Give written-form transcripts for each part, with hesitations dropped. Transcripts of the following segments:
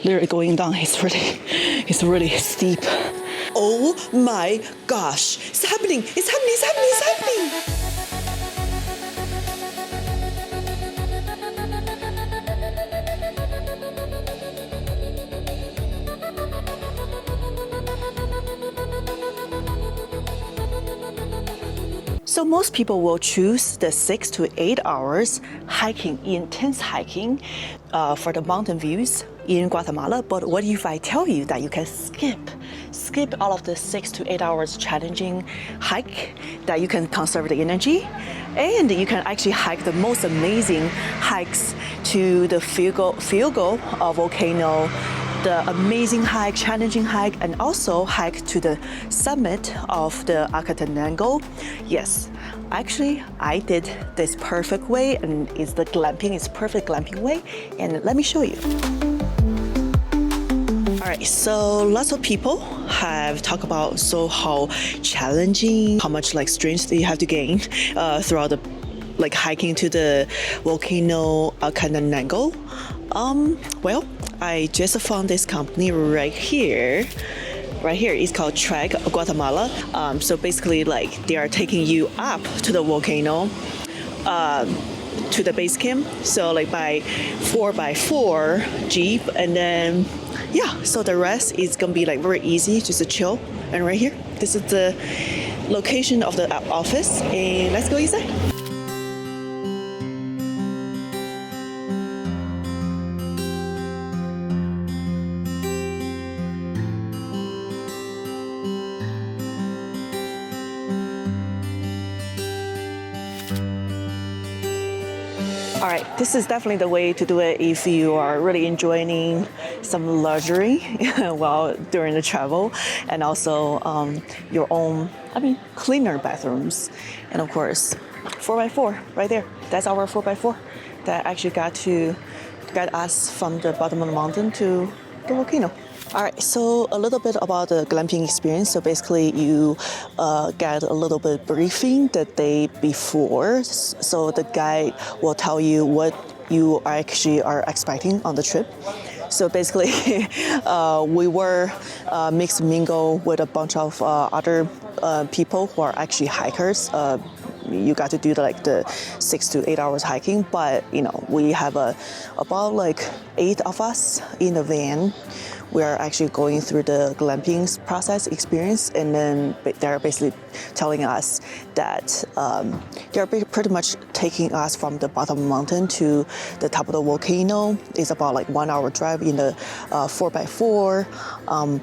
literally going down. It's really steep. Oh my gosh, it's happening, it's happening, it's happening, it's happening. So most people will choose the 6 to 8 hours hiking, intense hiking for the mountain views in Guatemala. But what if I tell you that you can skip all of the 6 to 8 hours challenging hike, that you can conserve the energy, and you can actually hike the most amazing hikes to the Fuego volcano, the amazing hike, challenging hike, and also hike to the summit of the Acatenango. Yes, actually, I did this perfect way, and it's the glamping, it's perfect glamping way, and let me show you. All right, so lots of people have talked about how challenging, how much like strength you have to gain throughout the hiking to the volcano Acatenango. Well, I just found this company right here. It's called Trek Guatemala. So basically, they are taking you up to the volcano, to the base camp. So by 4x4 Jeep, and then so the rest is gonna be very easy, just to chill. And right here, this is the location of the office, and let's go inside. All right, this is definitely the way to do it if you are really enjoying some luxury while during the travel, and also your own, cleaner bathrooms. And of course, 4x4 right there. That's our 4x4 that actually got us from the bottom of the mountain to the volcano. All right, so a little bit about the glamping experience. So basically you get a little bit briefing the day before. So the guide will tell you what you actually are expecting on the trip. So basically we were mixed mingle with a bunch of other people who are actually hikers. You got to do the 6 to 8 hours hiking, but we have about 8 of us in the van. We are actually going through the glamping process experience, and then they're basically telling us that they're pretty much taking us from the bottom of the mountain to the top of the volcano. It's about 1 hour drive in the 4x4,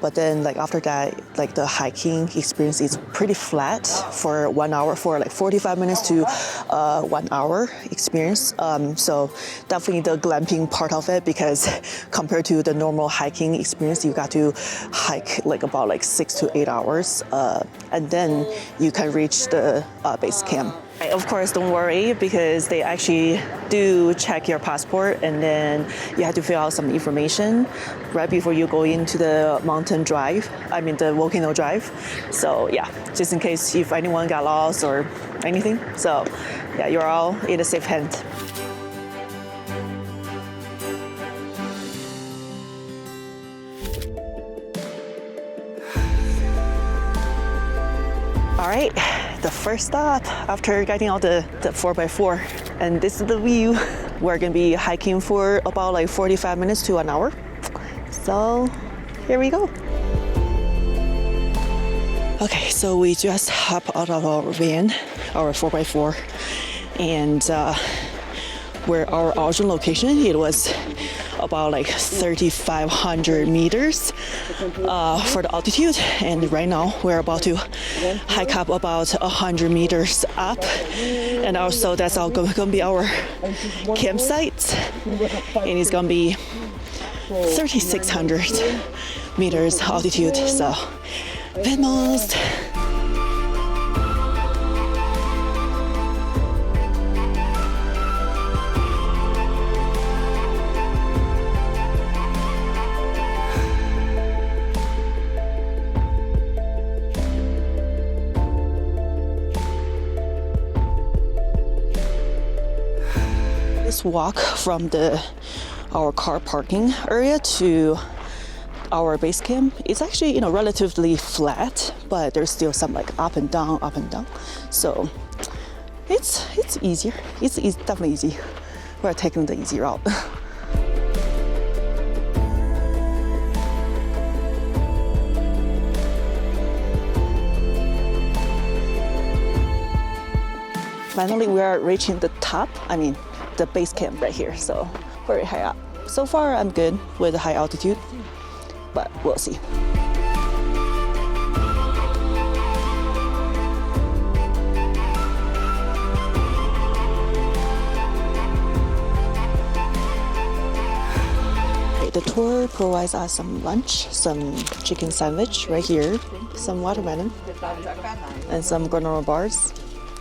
but then after that, the hiking experience is pretty flat for 1 hour, for 45 minutes to 1 hour experience. So definitely the glamping part of it, because compared to the normal hiking experience, you got to hike about 6 to 8 hours, and then you can reach the base camp. Of course, don't worry, because they actually do check your passport, and then you have to fill out some information right before you go into the the volcano drive. So yeah, just in case if anyone got lost or anything. So yeah, you're all in a safe hand. All right, the first stop after getting out the 4x4, and this is the view. We're gonna be hiking for about 45 minutes to an hour. So here we go. Okay, so we just hop out of our van, our 4x4, and where our original location, it was about 3,500 meters for the altitude, and right now we're about to hike up about 100 meters up, and also that's all going to be our campsite, and it's going to be 3,600 meters altitude. So vamos. Walk from our car parking area to our base camp, it's actually relatively flat, but there's still some like up and down, up and down. So it's easier. It's definitely easy. We're taking the easy route. Finally, we are reaching the top. I mean, the base camp right here. So very high up. So far, I'm good with the high altitude, but we'll see. The tour provides us some lunch, some chicken sandwich right here, some watermelon, and some granola bars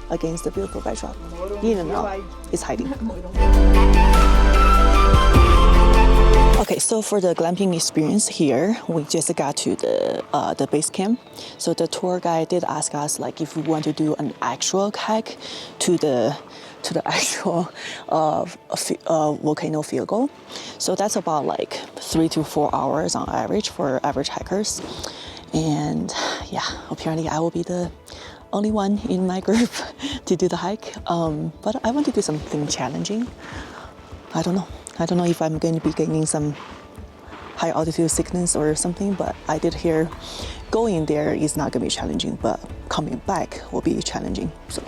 against the beautiful backdrop. Now is hiding. Okay, so for the glamping experience here, we just got to the base camp. So the tour guide did ask us like if we want to do an actual hike to the actual volcano Fuego. So that's about like 3 to 4 hours on average for average hikers. And yeah, apparently I will be the only one in my group to do the hike. But I want to do something challenging. I don't know if I'm going to be gaining some high altitude sickness or something, but I did hear going there is not going to be challenging, but coming back will be challenging. So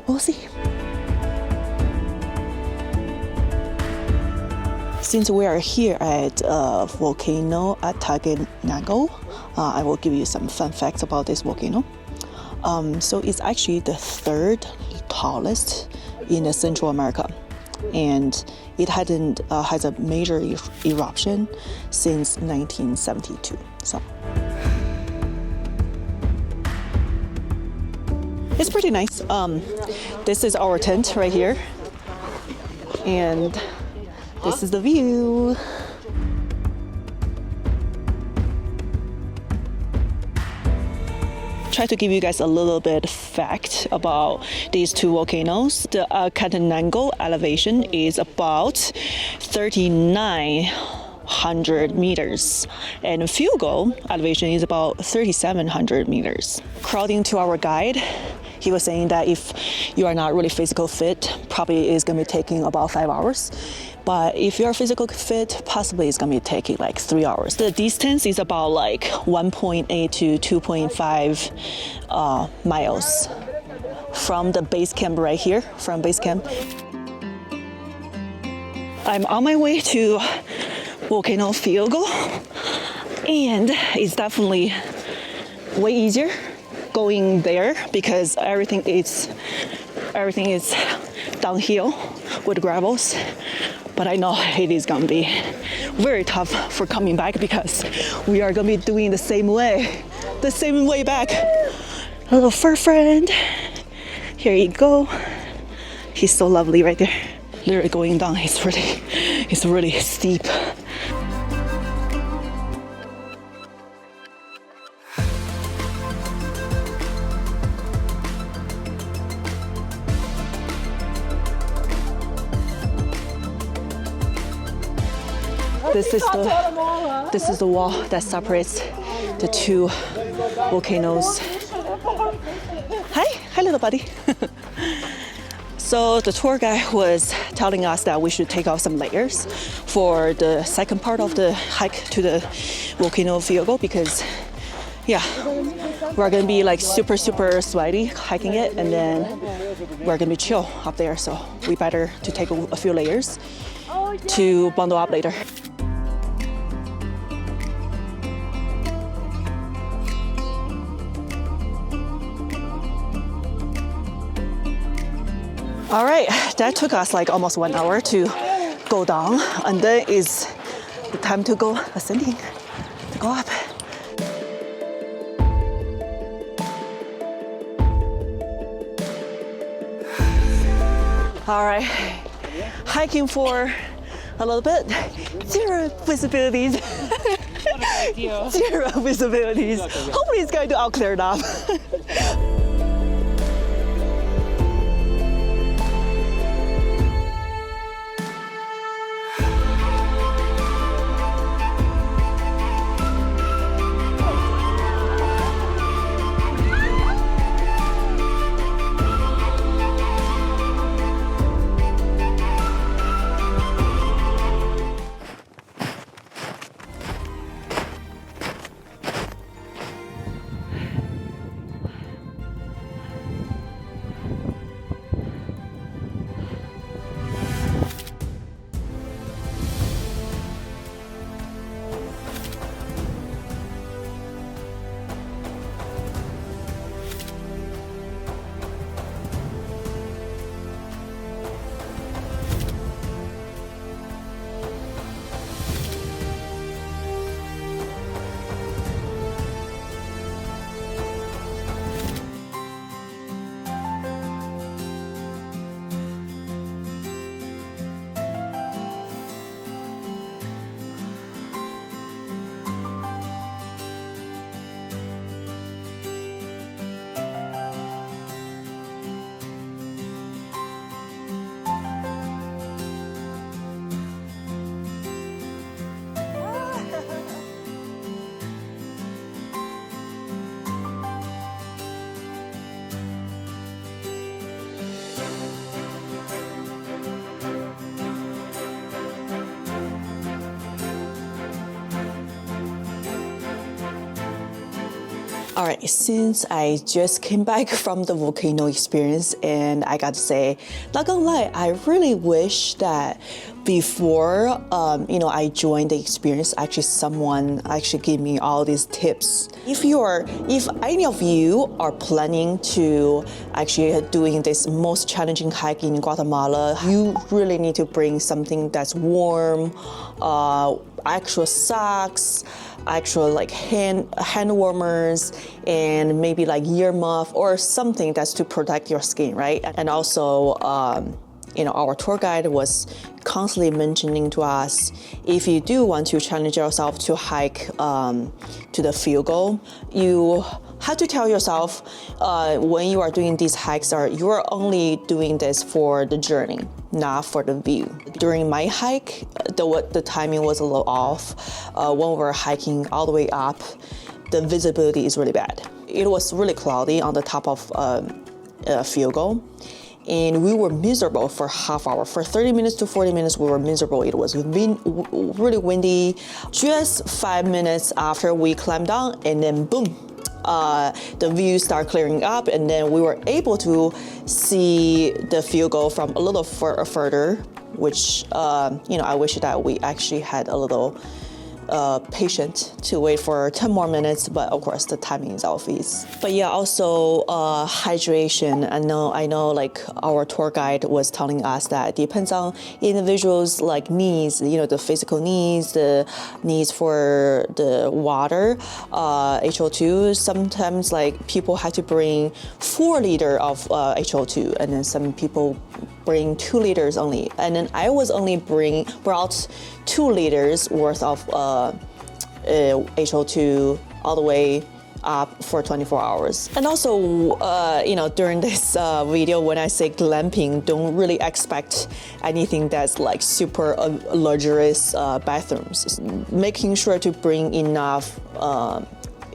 we'll see. Since we are here at volcano Acatenango, I will give you some fun facts about this volcano. So it's actually the third tallest in Central America, and it has a major eruption since 1972. So it's pretty nice. This is our tent right here, and this is the view. Try to give you guys a little bit fact about these two volcanoes. The Acatenango elevation is about 3,900 meters, and Fuego elevation is about 3,700 meters. According to our guide, he was saying that if you are not really physical fit, probably is going to be taking about 5 hours. But if you're physical fit, possibly it's going to be taking like 3 hours. The distance is about like 1.8 to 2.5 miles from the base camp right here, from base camp. I'm on my way to Volcano Fuego, and it's definitely way easier going there because everything is downhill with gravels. But I know it is gonna be very tough for coming back because we are gonna be doing the same way back. A little fur friend, here you go. He's so lovely right there. Literally going down, it's really steep. This is the wall that separates the two volcanoes. Hi little buddy. So the tour guide was telling us that we should take off some layers for the second part of the hike to the Volcano Fuego because we're gonna be like super sweaty hiking it, and then we're gonna be chill up there, so we better to take a few layers to bundle up later. All right, that took us like almost 1 hour to go down, and then is the time to go ascending, to go up. All right, hiking for a little bit, zero visibilities. Zero visibilities. Hopefully it's going to all clear it up. All right, since I just came back from the volcano experience, and I got to say, not gonna lie, I really wish that before I joined the experience, actually someone actually gave me all these tips. If any of you are planning to actually doing this most challenging hike in Guatemala, you really need to bring something that's warm, actual socks, actual like hand warmers, and maybe like earmuff or something that's to protect your skin, right? And also our tour guide was constantly mentioning to us, if you do want to challenge yourself to hike to the Fuego, you have to tell yourself when you are doing these hikes, you are only doing this for the journey, not for the view. During my hike, the timing was a little off. When we were hiking all the way up, the visibility is really bad. It was really cloudy on the top of Fuego, and we were miserable for half hour. For 30 minutes to 40 minutes, we were miserable. It was really windy. Just 5 minutes after we climbed down, and then boom, the view started clearing up, and then we were able to see the Fuego from a little further, which I wish that we actually had a little patient to wait for 10 more minutes, but of course the timing is off. But yeah, also hydration. I know like our tour guide was telling us that it depends on individuals' like needs, the physical needs, the needs for the water, HO2. Sometimes like people have to bring 4 liters of HO2, and then some people bring 2 liters only, and then I was only brought 2 liters worth of HO2 all the way up for 24 hours. And also, during this video, when I say glamping, don't really expect anything that's like super luxurious bathrooms. Making sure to bring enough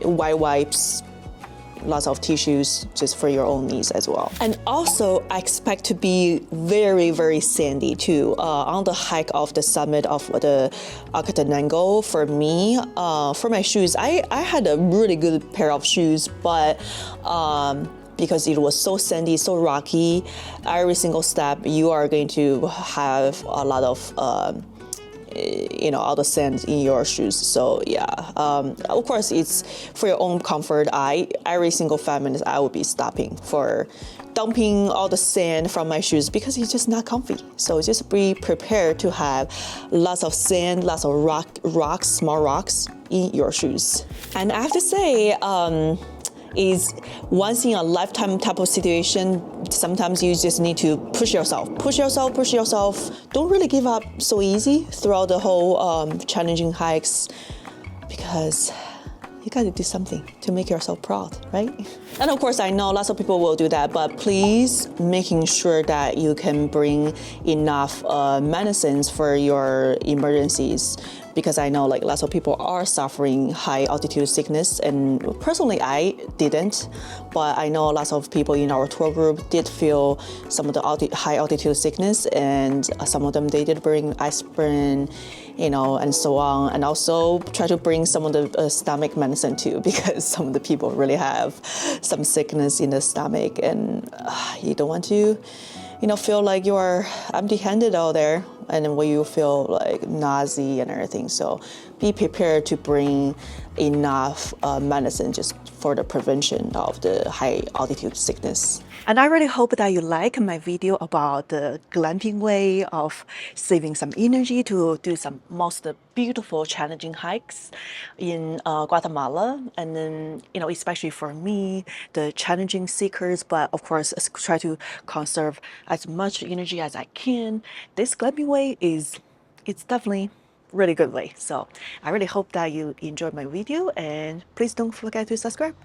white wipes, lots of tissues just for your own needs as well. And also, I expect to be very, very sandy too. On the hike of the summit of the Acatenango, for me, for my shoes, I had a really good pair of shoes, but because it was so sandy, so rocky, every single step you are going to have a lot of all the sand in your shoes. So yeah, of course it's for your own comfort. Every single 5 minutes I would be stopping for dumping all the sand from my shoes because it's just not comfy. So just be prepared to have lots of sand, lots of rocks, small rocks in your shoes. And I have to say, is once in a lifetime type of situation, sometimes you just need to push yourself. Don't really give up so easy throughout the whole challenging hikes, because you got to do something to make yourself proud, right? And of course, I know lots of people will do that, but please making sure that you can bring enough medicines for your emergencies, because I know like lots of people are suffering high altitude sickness, and personally I didn't, but I know lots of people in our tour group did feel some of the high altitude sickness, and some of them they did bring aspirin, and so on, and also try to bring some of the stomach medicine too, because some of the people really have some sickness in the stomach, and you don't want to feel like you are empty-handed out there, and when you feel like nausea and everything. So be prepared to bring enough medicine just for the prevention of the high altitude sickness. And I really hope that you like my video about the glamping way of saving some energy to do some most beautiful challenging hikes in Guatemala. And then, especially for me, the challenging seekers, but of course, try to conserve as much energy as I can. This glamping way it's definitely really good way. So I really hope that you enjoyed my video, and please don't forget to subscribe.